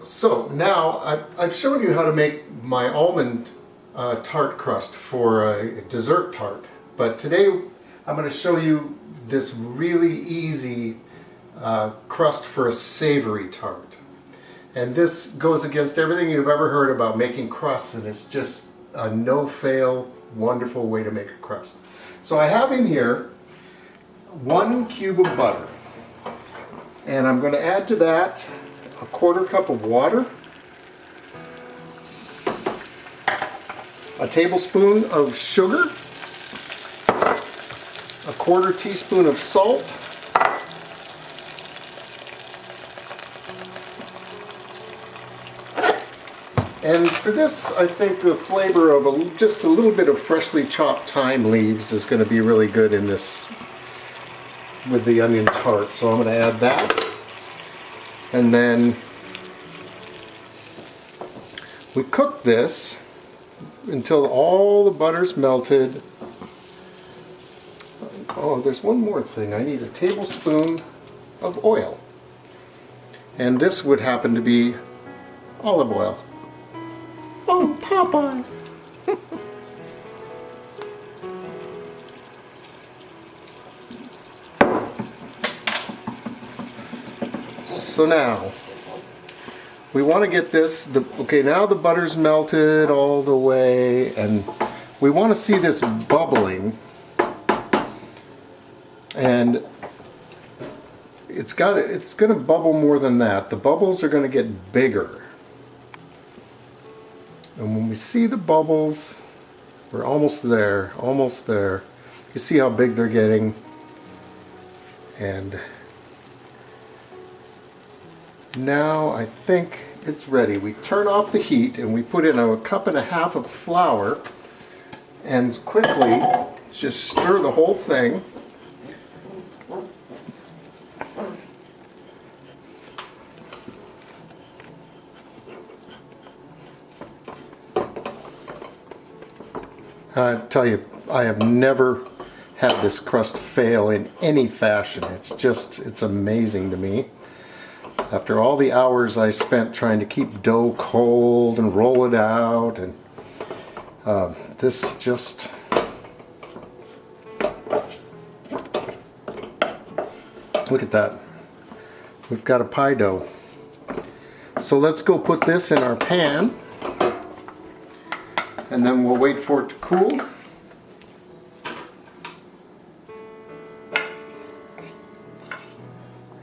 So now I've shown you how to make my almond tart crust for a dessert tart, but today I'm going to show you this really easy crust for a savory tart. And this goes against everything you've ever heard about making crusts, and it's just a no-fail, wonderful way to make a crust. So I have in here 1 cube of butter, and I'm going to add to that a 1/4 cup of water, a tablespoon of sugar, a 1/4 teaspoon of salt, and for this I think the flavor of just a little bit of freshly chopped thyme leaves is going to be really good in this with the onion tart. So I'm going to add that. And then we cook this until all the butter's melted. Oh, there's one more thing. I need a tablespoon of oil. And this would happen to be olive oil. Oh, Popeye! So now, we want to get this, okay, now the butter's melted all the way, and we want to see this bubbling, and it's going to bubble more than that. The bubbles are going to get bigger. And when we see the bubbles, we're almost there, almost there. You see how big they're getting, and now I think it's ready. We turn off the heat and we put in a 1.5 cups of flour and quickly just stir the whole thing. I tell you, I have never had this crust fail in any fashion. It's amazing to me. After all the hours I spent trying to keep dough cold and roll it out, and this just... Look at that. We've got a pie dough. So let's go put this in our pan, and then we'll wait for it to cool.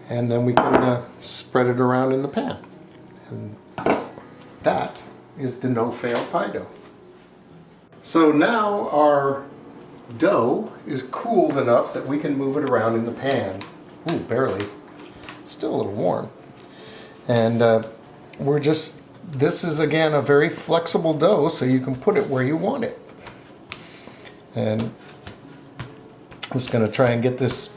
And then we can spread it around in the pan. And that is the no-fail pie dough. So now our dough is cooled enough that we can move it around in the pan. Ooh, barely. Still a little warm. And this is again a very flexible dough, so you can put it where you want it. And I'm just going to try and get this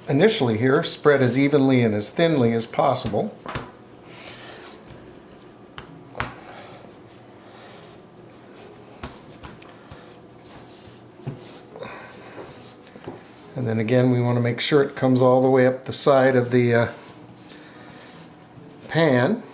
initially here spread as evenly and as thinly as possible. And then again, we want to make sure it comes all the way up the side of the pan.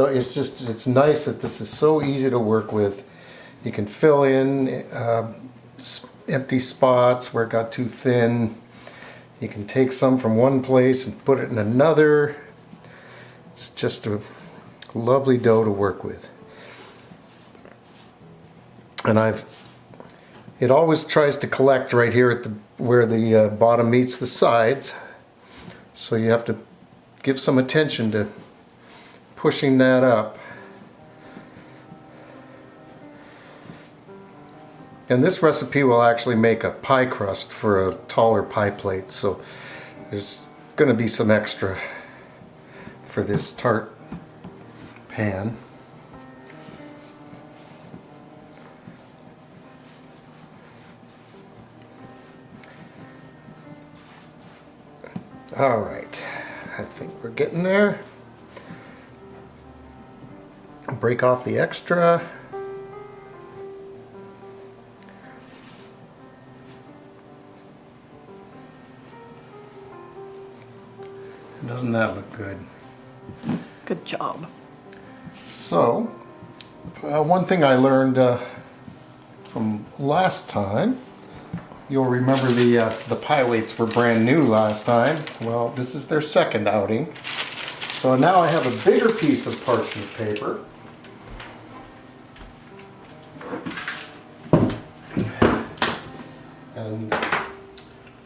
It's nice that this is so easy to work with. You can fill in empty spots where it got too thin. You can take some from one place and put it in another. It's just a lovely dough to work with. And it always tries to collect right here at where the bottom meets the sides. So you have to give some attention to pushing that up. And this recipe will actually make a pie crust for a taller pie plate, so there's going to be some extra for this tart pan. All right, I think we're getting there. Break off the extra. Doesn't that look good? Good job. So, one thing I learned from last time, you'll remember the pie weights were brand new last time. Well, this is their second outing. So now I have a bigger piece of parchment paper. And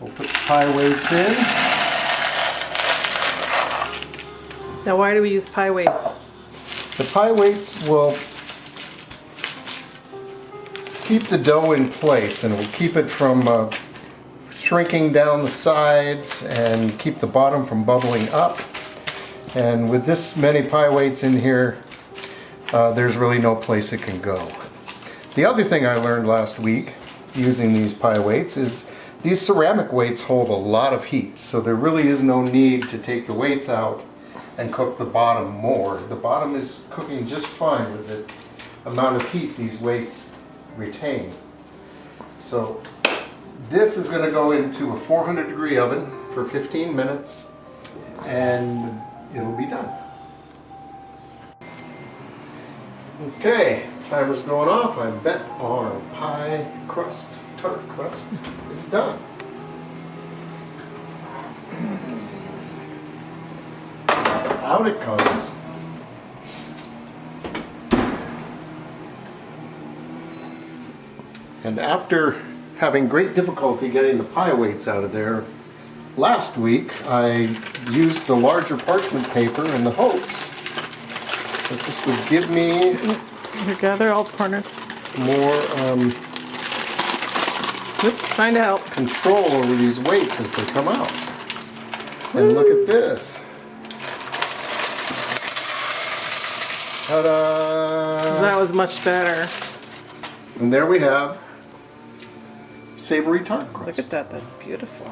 we'll put the pie weights in. Now, why do we use pie weights? The pie weights will keep the dough in place and will keep it from shrinking down the sides and keep the bottom from bubbling up. And with this many pie weights in here, there's really no place it can go. The other thing I learned last week using these pie weights is these ceramic weights hold a lot of heat, so there really is no need to take the weights out and cook the bottom more. The bottom is cooking just fine with the amount of heat these weights retain. So this is going to go into a 400-degree oven for 15 minutes and it'll be done. Okay, timer's going off. I bet our pie crust, tart crust, is done. Out it comes. And after having great difficulty getting the pie weights out of there, last week I used the larger parchment paper in the hopes that this would give me You gather all the corners. more Oops, trying to help. control over these weights as they come out. And look at this. Ta-da! That was much better. And there we have savory tart crust. Look at that, that's beautiful.